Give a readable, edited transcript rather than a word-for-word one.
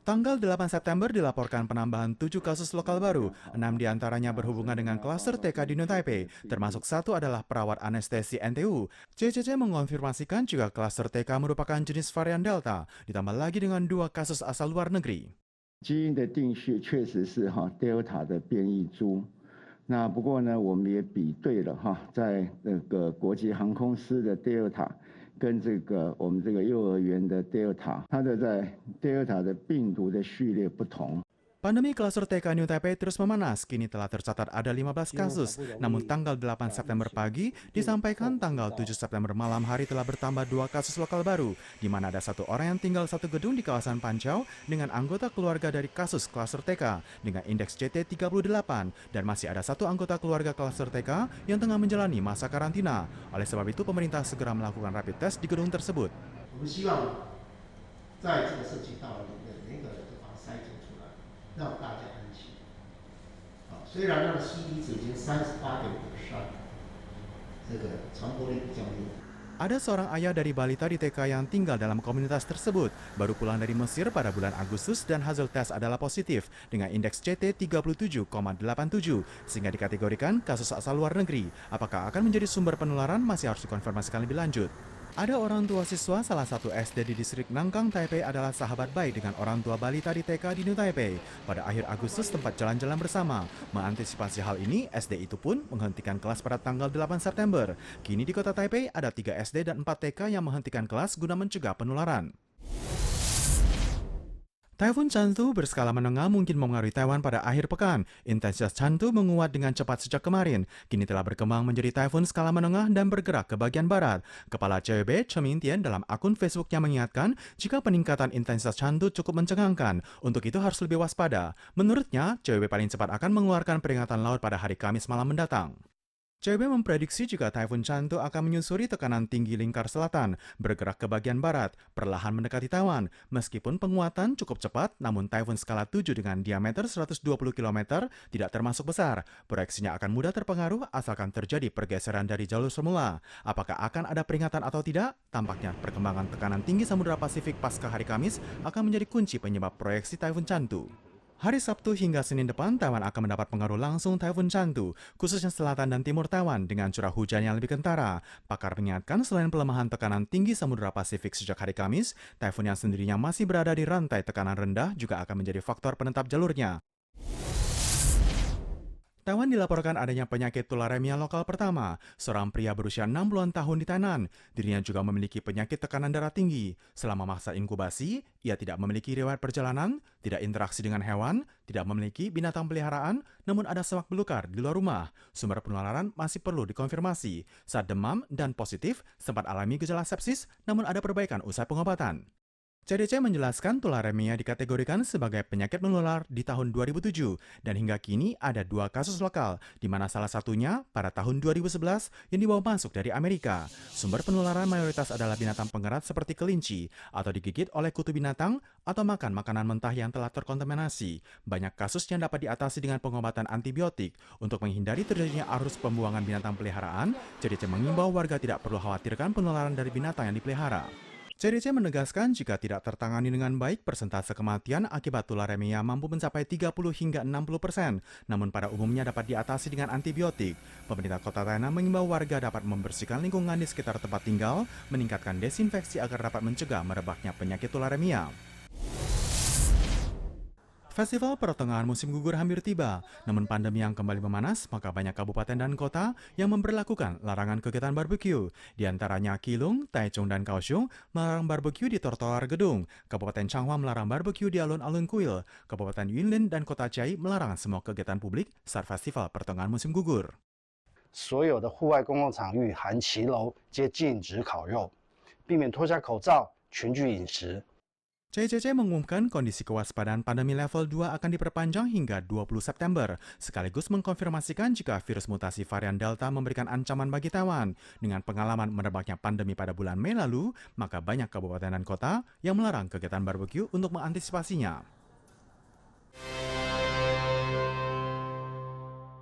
Tanggal 8 September dilaporkan penambahan 7 kasus lokal baru, 6 diantaranya berhubungan dengan klaster TK di New Taipei, termasuk satu adalah perawat anestesi NTU. CCC mengonfirmasikan juga klaster TK merupakan jenis varian Delta, ditambah lagi dengan 2 kasus asal luar negeri. 基因的定序确实是Delta 的变异株。那不过呢，我们也比对了在那个国际航空师的 Delta 跟我们幼儿园的 Delta， 它的在 Delta 的病毒的序列不同。 Pandemi klaster TK New Taipei terus memanas, kini telah tercatat ada 15 kasus. Namun tanggal 8 September pagi disampaikan tanggal 7 September malam hari telah bertambah 2 kasus lokal baru, di mana ada 1 orang yang tinggal satu gedung di kawasan Pancau dengan anggota keluarga dari kasus klaster TK dengan indeks CT38 dan masih ada 1 anggota keluarga klaster TK yang tengah menjalani masa karantina. Oleh sebab itu pemerintah segera melakukan rapid test di gedung tersebut. 让大家安心。虽然那个 CD 值已经38.53，这个传播力比较弱。 Ada seorang ayah dari balita di TK yang tinggal dalam komunitas tersebut, baru pulang dari Mesir pada bulan Agustus dan hasil tes adalah positif dengan indeks CT 37,87 sehingga dikategorikan kasus asal luar negeri. Apakah akan menjadi sumber penularan masih harus dikonfirmasikan lebih lanjut. Ada orang tua siswa salah satu SD di distrik Nangkang, Taipei adalah sahabat baik dengan orang tua balita di TK di New Taipei. Pada akhir Agustus tempat jalan-jalan bersama. Mengantisipasi hal ini, SD itu pun menghentikan kelas pada tanggal 8 September. Kini di kota Taipei ada 3 SD dan 4 TK yang menghentikan kelas guna mencegah penularan. Taifun Chantu berskala menengah mungkin mempengaruhi Taiwan pada akhir pekan. Intensitas Chantu menguat dengan cepat sejak kemarin. Kini telah berkembang menjadi taifun skala menengah dan bergerak ke bagian barat. Kepala CWB, Chen Mintian, dalam akun Facebooknya mengingatkan jika peningkatan intensitas Chantu cukup mencengangkan. Untuk itu harus lebih waspada. Menurutnya, CWB paling cepat akan mengeluarkan peringatan laut pada hari Kamis malam mendatang. CWB memprediksi jika Taifun Chantu akan menyusuri tekanan tinggi lingkar selatan, bergerak ke bagian barat, perlahan mendekati Taiwan. Meskipun penguatan cukup cepat, namun taifun skala 7 dengan diameter 120 km tidak termasuk besar. Proyeksinya akan mudah terpengaruh asalkan terjadi pergeseran dari jalur semula. Apakah akan ada peringatan atau tidak? Tampaknya perkembangan tekanan tinggi Samudra Pasifik pasca hari Kamis akan menjadi kunci penyebab proyeksi Taifun Chantu. Hari Sabtu hingga Senin depan, Taiwan akan mendapat pengaruh langsung Taifun Chantu, khususnya selatan dan timur Taiwan dengan curah hujan yang lebih kentara. Pakar mengingatkan selain pelemahan tekanan tinggi Samudra Pasifik sejak hari Kamis, taifun yang sendirinya masih berada di rantai tekanan rendah juga akan menjadi faktor penetap jalurnya. Taiwan dilaporkan adanya penyakit tularemia lokal pertama. Seorang pria berusia 60-an tahun di Tainan. Dirinya juga memiliki penyakit tekanan darah tinggi. Selama masa inkubasi, ia tidak memiliki riwayat perjalanan, tidak interaksi dengan hewan, tidak memiliki binatang peliharaan, namun ada semak belukar di luar rumah. Sumber penularan masih perlu dikonfirmasi. Saat demam dan positif, sempat alami gejala sepsis, namun ada perbaikan usai pengobatan. CDC menjelaskan tularemia dikategorikan sebagai penyakit menular di tahun 2007 dan hingga kini ada 2 kasus lokal, di mana salah satunya pada tahun 2011 yang dibawa masuk dari Amerika. Sumber penularan mayoritas adalah binatang pengerat seperti kelinci atau digigit oleh kutu binatang atau makan makanan mentah yang telah terkontaminasi. Banyak kasus yang dapat diatasi dengan pengobatan antibiotik. Untuk menghindari terjadinya arus pembuangan binatang peliharaan, CDC mengimbau warga tidak perlu khawatirkan penularan dari binatang yang dipelihara. CDC menegaskan jika tidak tertangani dengan baik, persentase kematian akibat tularemia mampu mencapai 30 hingga 60%, namun pada umumnya dapat diatasi dengan antibiotik. Pemerintah Kota Tainan mengimbau warga dapat membersihkan lingkungan di sekitar tempat tinggal, meningkatkan desinfeksi agar dapat mencegah merebaknya penyakit tularemia. Festival pertengahan musim gugur hampir tiba, namun pandemi yang kembali memanas, maka banyak kabupaten dan kota yang memberlakukan larangan kegiatan barbeque. Di antaranya Keelung, Taichung, dan Kaohsiung melarang barbeque di trotoar gedung. Kabupaten Changhua melarang barbeque di alun-alun kuil. Kabupaten Yunlin dan Kota Chiayi melarang semua kegiatan publik saat festival pertengahan musim gugur. 所有的户外公共场域含骑楼皆禁止烤肉，避免脱下口罩群聚饮食。 CCC mengumumkan kondisi kewaspadaan pandemi level 2 akan diperpanjang hingga 20 September, sekaligus mengkonfirmasikan jika virus mutasi varian Delta memberikan ancaman bagi Taiwan. Dengan pengalaman merebaknya pandemi pada bulan Mei lalu, maka banyak kabupaten dan kota yang melarang kegiatan barbeque untuk mengantisipasinya.